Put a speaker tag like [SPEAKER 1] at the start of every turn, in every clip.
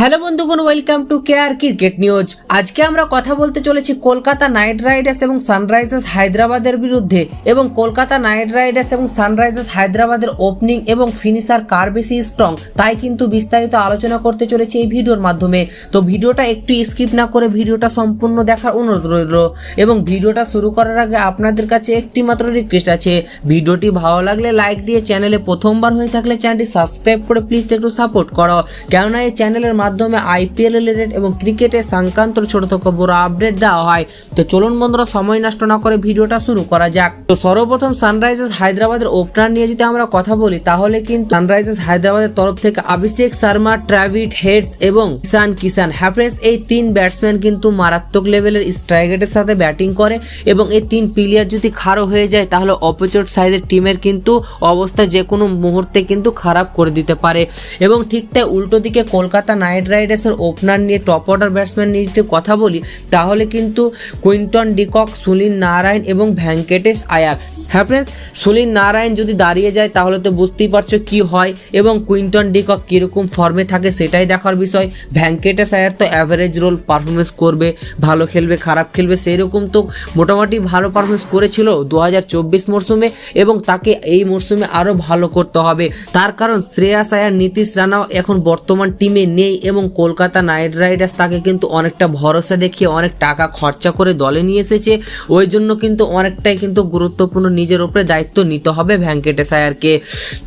[SPEAKER 1] Hello বন্ধুগণ, welcome to KR cricket news. আজকে আমরা কথা বলতে চলেছি কলকাতা নাইট রাইডার্স এবং সানরাইজার্স হায়দ্রাবাদের বিরুদ্ধে, এবং কলকাতা নাইট রাইডার্স এবং সানরাইজার্স হায়দ্রাবাদের ওপেনিং এবং ফিনিশার কার বেশি স্ট্রং, তাই কিন্তু বিস্তারিত আলোচনা করতে চলেছি এই ভিডিওর মাধ্যমে। তো ভিডিওটা একটু স্কিপ না করে ভিডিওটা সম্পূর্ণ দেখার অনুরোধ রইল, এবং ভিডিওটা শুরু করার আগে আপনাদের কাছে একটি মাত্র রিকোয়েস্ট আছে, ভিডিওটি ভালো লাগলে লাইক দিয়ে, চ্যানেলে প্রথমবার হয়ে থাকলে চ্যানেলটি সাবস্ক্রাইব করে প্লিজ একটু সাপোর্ট করো, কেননা এই চ্যানেলের মাধ্যমে আইপিএল রিলেটেড এবং ক্রিকেটের সংক্রান্ত ছোট থেকে বড় আপডেট দেওয়া হয়। তো চলুন বন্ধুরা, সময় নষ্ট না করে ভিডিওটা শুরু করা যাক। তো সর্বপ্রথম সানরাইজার্স হায়দ্রাবাদের ওপেনার নিয়ে যদি আমরা কথা বলি, তাহলে কিন্তু সানরাইজার্স হায়দ্রাবাদের তরফ থেকে অভিষেক শর্মা, ট্রাভিড হেডস এবং ঈশান কিষান হ্যাফ্রেজ, এই তিন ব্যাটসম্যান কিন্তু মারাত্মক লেভেলের স্ট্রাইক রেটের সাথে ব্যাটিং করে, এবং এই তিন প্লেয়ার যদি খারাপ হয়ে যায় তাহলে অপোজিট সাইডের টিমের কিন্তু অবস্থা যে কোনো মুহূর্তে কিন্তু খারাপ করে দিতে পারে। এবং ঠিক তাই উল্টো দিকে কলকাতা নাইট রাইডার্সের ওপেনার নিয়ে, টপ অর্ডার ব্যাটসম্যান নিয়ে যদি কথা বলি, তাহলে কিন্তু কুইন্টন ডিকক, সুনীল নারায়ণ এবং ভেঙ্কটেশ আয়ার। হ্যাঁ ফ্রেন্ডস, সুনীল নারায়ণ যদি দাঁড়িয়ে যায় তাহলে তো বুঝতেই পারছো কি হয়, এবং কুইন্টন ডিকক কীরকম ফর্মে থাকে সেটাই দেখার বিষয়। ভেঙ্কটেশ আয়ার তো অ্যাভারেজ রোল পারফরমেন্স করবে, ভালো খেলবে খারাপ খেলবে, সেই রকম তো মোটামুটি ভালো পারফরমেন্স করেছিল 2024 মরশুমে, এবং তাকে এই মরশুমে আরও ভালো করতে হবে। তার কারণ শ্রেয়াস আয়ার, নীতিশ রানাও এখন বর্তমান টিমে নেই, এবং কলকাতা নাইট রাইডার্স তাকে কিন্তু অনেকটা ভরসা দেখিয়ে অনেক টাকা খরচা করে দলে নিয়ে এসেছে, ওই জন্য কিন্তু অনেকটাই কিন্তু গুরুত্বপূর্ণ নিজের উপরে দায়িত্ব নিতে হবে ভেঙ্কটেশ আয়ারকে।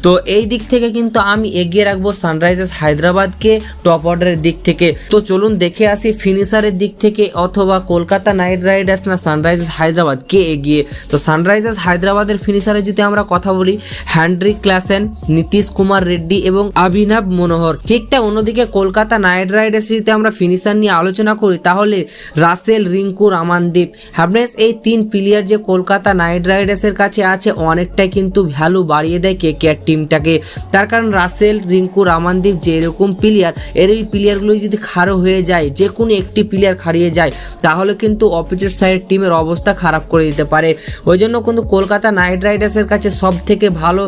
[SPEAKER 1] তো এই দিক থেকে কিন্তু আমি এগিয়ে রাখবো সানরাইজার্স হায়দ্রাবাদকে টপ অর্ডারের দিক থেকে। তো চলুন দেখে আসি ফিনিশারের দিক থেকে অথবা কলকাতা নাইট রাইডার্স না সানরাইজার্স হায়দ্রাবাদ কে এগিয়ে। তো সানরাইজার্স হায়দ্রাবাদের ফিনিশারে যদি আমরা কথা বলি, হ্যান্ড্রিক ক্লাসেন, নীতিশ কুমার রেড্ডি এবং অভিনব মনোহর। ঠিকঠাক অন্যদিকে কলকাতা নাইট রাইডার্স যদি আমরা ফিনিশার নিয়ে আলোচনা করি, তাহলে রাসেল, রিঙ্কু, রামানদীপ, হ্যাভনেস, এই তিন প্লেয়ার যে কলকাতা নাইট রাইডার্সের কাছে আছে অনেকটাই কিন্তু ভ্যালু বাড়িয়ে দেয় কেকেআর টিমটাকে। তার কারণ রাসেল, রিঙ্কু, রামানদীপ যে এরকম প্লেয়ার, এর এই প্লেয়ারগুলো যদি খারাপ হয়ে যায়, যে কোনো একটি প্লেয়ার হারিয়ে যায়, তাহলে কিন্তু অপোজিট সাইড টিমের অবস্থা খারাপ করে দিতে পারে। ওই জন্য কিন্তু কলকাতা নাইট রাইডার্সের কাছে সব থেকে ভালো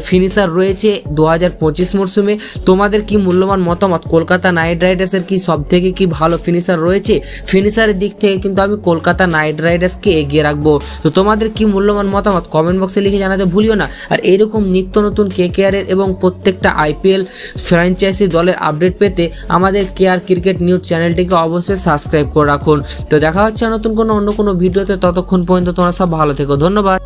[SPEAKER 1] ফিনিশার রয়েছে 2025 মরশুমে। তোমাদের কি মূল্যবান মতামত, কলকাতা নাইট রাইডার্সের কি সব থেকে কি ভালো ফিনিশার রয়েছে? ফিনিশারের দিক থেকে কিন্তু আমি কলকাতা নাইট রাইডার্সকে এগিয়ে রাখবো। তো তোমাদের কি মূল্যবান মতামত কমেন্ট বক্সে লিখে জানাতে ভুলিও না। আর এরকম নিত্য নতুন কেকেআরের এবং প্রত্যেকটা আইপিএল ফ্র্যাঞ্চাইজি দলের আপডেট পেতে আমাদের কেআর ক্রিকেট নিউজ চ্যানেলটিকে অবশ্যই সাবস্ক্রাইব করে রাখুন। তো দেখা হচ্ছে নতুন অন্য কোনো ভিডিওতে, ততক্ষণ পর্যন্ত তোমরা সব ভালো থেকো, ধন্যবাদ।